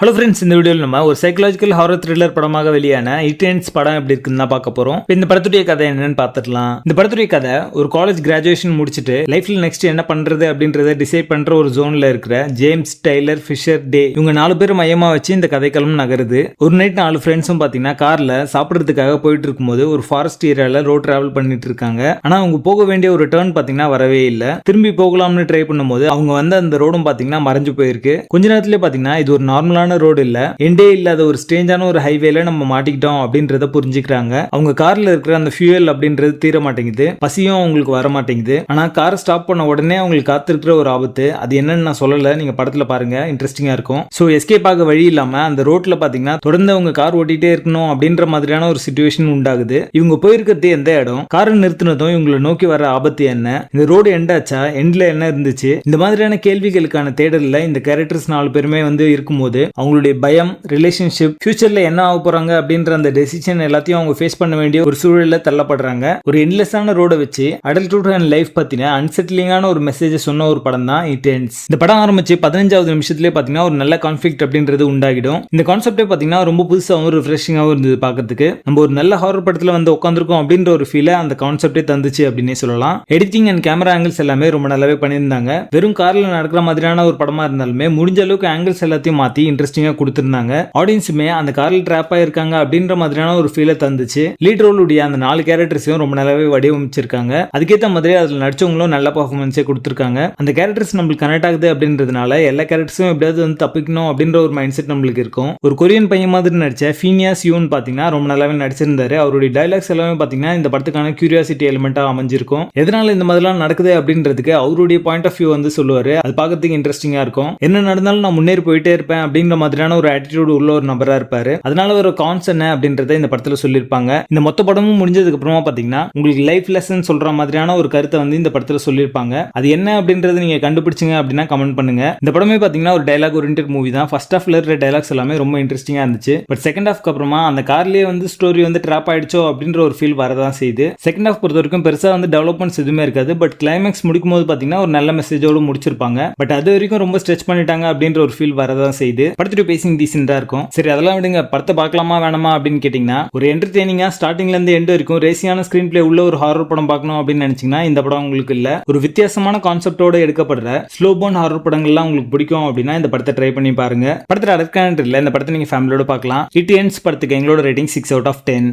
Hello friends, இந்த வீடியோவில் நம்ம ஒரு சைக்கலாஜிக்கல் ஹாரர் த்ரில்லர் படமாக வெளியான இட் எண்ட்ஸ் படம் எப்படி இருக்குன்னு தான் பார்க்க போறோம். இந்த படத்துடைய கதை என்னன்னு பார்த்துடலாம். இந்த படத்துடைய கதை ஒரு காலேஜ் கிராஜுவேஷன் முடிச்சுட்டு லைஃப்ல நெக்ஸ்ட் என்ன பண்றது அப்படின்றத டிசைட் பண்ற ஒரு ஜோன்ல இருக்கிற ஜேம்ஸ், டைலர், ஃபிஷர், டே இவங்க 4 பேர் மையமா வச்சு இந்த கதைக்களம் நகருது. ஒரு நைட் 4 ஃப்ரெண்ட்ஸும் பாத்தீங்கன்னா கார்ல சாப்பிட்றதுக்காக போயிட்டு இருக்கும்போது ஒரு ஃபாரஸ்ட் ஏரியால ரோட் டிராவல் பண்ணிட்டு இருக்காங்க. ஆனா அவங்க போக வேண்டிய ஒரு டர்ன் பாத்தீங்கன்னா வரவே இல்லை. திரும்பி போகலாம்னு ட்ரை பண்ணும்போது அவங்க வந்து அந்த ரோடும் பாத்தீங்கன்னா மறைஞ்சு போயிருக்கு. கொஞ்ச நேரத்திலே பாத்தீங்கன்னா இது ஒரு நார்மலான ரோடு இல்ல, எண்டே இல்லாத ஒரு ஸ்ட்ரேஞ்சான ஒரு ஹைவேல நம்ம மாட்டிக்கிட்டோம் அப்படின்றத புரிஞ்சுக்கிறாங்க. அவங்க கார்ல இருக்கிற அந்த ஃபியூயல் அப்படின்றது தீர மாட்டேங்குது, பசியும் அவங்களுக்கு வர மாட்டேங்குது. ஆனா காரை ஸ்டாப் பண்ண உடனே அவங்களுக்கு காத்திருக்கிற ஒரு ஆபத்து, அது என்னன்னு நான் சொல்லல, நீங்க படத்துல பாருங்க, இன்ட்ரெஸ்டிங்கா இருக்கும். சோ எஸ்கேப் ஆக வழி இல்லாம அந்த ரோட்ல பாத்தீங்கன்னா தொடர்ந்து அவங்க கார் ஓட்டிட்டே இருக்கணும் அப்படின்ற மாதிரியான ஒரு சிச்சுவேஷன் உண்டாகுது. இவங்க போயிருக்கிறது எந்த இடம், காரை நிறுத்தினதும் இவங்களை நோக்கி வர ஆபத்து என்ன, இந்த ரோடு எண்டாச்சா, எண்ட்ல என்ன இருந்துச்சு, இந்த மாதிரியான கேள்விகளுக்கான தேடல்ல இந்த கேரக்டர்ஸ் 4 பேருமே வந்து இருக்கும்போது அவங்களுடைய பயம், ரிலேஷன்ஷிப், ஃபியூச்சர்ல என்ன ஆக போறாங்க அப்படின்ற அந்த டெசிஷன் எல்லாத்தையும் அவங்க ஃபேஸ் பண்ண வேண்டிய ஒரு சூழல்ல தள்ளப்படுறாங்க. ஒரு எண்ட்லெஸ்ஸான ரோட வச்சு அடல்ட்ஹுட் அண்ட் லைஃப் பத்தின அன்செட்டிலிங்கான ஒரு மெசேஜ் சொன்ன ஒரு படம் தான் இட் எண்ட்ஸ். இந்த படம் ஆரம்பிச்சு 15வது நிமிஷத்துலேயே பாத்தீங்கன்னா ஒரு நல்ல கான்ஃபிளிக்ட் அப்படின்றது உண்டாகிடும். இந்த கான்செப்டே பாத்தீங்கன்னா ரொம்ப புதுசாகவும் ரிஃப்ரெஷிங்காகவும் இருந்தது பார்க்கறதுக்கு. நம்ம ஒரு நல்ல ஹாரர் படத்துல வந்து உட்காந்துருக்கோம் அப்படின்ற ஒரு ஃபீலை அந்த கான்செப்டே தந்துச்சு அப்படின்னே சொல்லலாம். எடிட்டிங் அண்ட் கேமரா ஆங்கிள்ஸ் எல்லாமே ரொம்ப நல்லாவே பண்ணியிருந்தாங்க. வெறும் கார்ல நடக்கிற மாதிரியான ஒரு படமா இருந்தாலுமே முடிஞ்ச அளவுக்கு ஆங்கிள்ஸ் எல்லாத்தையும் மாத்தி இன்ட்ரெஸ்டிங்கா கொடுத்திருந்தாங்க. ஆடியன்ஸுமே அந்த கார்ல ட்ராப் ஆயிருக்காங்க அப்படின்ற மாதிரியான ஒரு ஃபீலை தந்துச்சு. லீட் ரோலுடைய அந்த 4 கேரக்டர்ஸையும் ரொம்ப நல்லாவே வடிவமைச்சிருக்காங்க. அதுக்கேற்ற மாதிரி அதுல நடிச்சவங்களும் நல்ல பர்ஃபார்மன்ஸே கொடுத்திருக்காங்க. அந்த கேரக்டர்ஸ் நம்மளுக்கு கனெக்ட் ஆகுது அப்படின்றதுனால எல்லா கேரக்டர்ஸும் எப்படியாவது வந்து தப்பிக்கணும் அப்படின்ற ஒரு மைண்ட் செட் நம்மளுக்கு இருக்கும். ஒரு கொரியன் பையன் மாதிரி நடிச்ச ஃபீனியாஸ் யூன் பாத்தீங்கன்னா ரொம்ப நல்லாவே நடிச்சிருந்தாரு. அவருடைய டைலாக்ஸ் எல்லாமே பாத்தீங்கன்னா இந்த படத்துக்கான கியூரியாசிட்டி எலிமெண்டா அமைஞ்சிருக்கும். எதனால இந்த மாதிரிலாம் நடக்குது அப்படின்றதுக்கு அவருடைய பாயிண்ட் ஆஃப் வியூ வந்து சொல்லுவாரு. அது பார்க்கறதுக்கு இன்ட்ரெஸ்டிங்கா இருக்கும். என்ன நடந்தாலும் நான் முன்னேறி போயிட்டே இருப்பேன் அப்படின்ற மாதிரியான ஒரு ஆட்டிடியூட் உள்ள ஒரு நபரா இருப்பாரு. அதனால ஒரு கான்ஸ் என்ன அப்படின்றத இந்த படத்துல சொல்லியிருப்பாங்க. இந்த மொத்த படமும் முடிஞ்சதுக்கு அப்புறமா பாத்தீங்கன்னா உங்களுக்கு லைஃப் லெசன் சொல்ற மாதிரியான ஒரு கருத்தை வந்து இந்த படத்துல சொல்லியிருப்பாங்க. அது என்ன அப்படின்றது நீங்க கண்டுபிடிச்சிங்க அப்படின்னா கமெண்ட் பண்ணுங்க. இந்த படமே பாத்தீங்கன்னா ஒரு டைலாக் ஓரியன்டட் மூவி தான். ஃபர்ஸ்ட் ஹாஃப்ல இருக்கிற டைலாக்ஸ் எல்லாமே ரொம்ப இன்ட்ரெஸ்டிங்கா இருந்துச்சு. பட் செகண்ட் ஹாஃப்க்கு அப்புறமா அந்த கார்லயே வந்து ஸ்டோரி வந்து ட்ராப் ஆயிடுச்சோ அப்படின்ற ஒரு ஃபீல் வரதான் செய்யுது. செகண்ட் ஹாஃப் பொறுத்த வரைக்கும் பெருசா வந்து டெவலப்மெண்ட்ஸ் எதுவுமே இருக்காது. பட் கிளைமேக்ஸ் முடிக்கும் போது பாத்தீங்கன்னா ஒரு நல்ல மெசேஜோடு முடிச்சிருப்பாங்க. பட் அது வரைக்கும் ரொம்ப ஸ்ட்ரெச் பண்ணிட்டாங்க அப்படின்ற ஒரு ஃபீல் வரதான் செய்யுது. படத்துடைய பேசிங் டீசெண்டா இருக்கும். சரி, அதெல்லாம் விடுங்க, படத்தை பார்க்கலாமா வேணாமா அப்படின்னு கேட்டீங்கன்னா ஒரு என்டர்டெய்னிங்கா ஸ்டார்டிங்ல இருந்து எண்ட் வரைக்கும் ரேசியான ஸ்கிரீன் பிளே உள்ள ஒரு ஹாரர் படம் பார்க்கணும் அப்படின்னு நினைச்சீங்கன்னா இந்த படம் உங்களுக்கு இல்ல. ஒரு வித்தியாசமான கான்செப்டோட எடுக்கப்படுற ஸ்லோ பர்ன் ஹாரர் படங்கள்லாம் உங்களுக்கு பிடிக்கும் அப்படின்னா இந்த படத்தை ட்ரை பண்ணி பாருங்க. படத்துல அடர்கான இல்ல, இந்த படத்தை நீங்க ஃபேமிலியோட பார்க்கலாம். இட் எண்ட்ஸ் படத்துக்கு எங்களோட ரேட்டிங் 6 out of 10.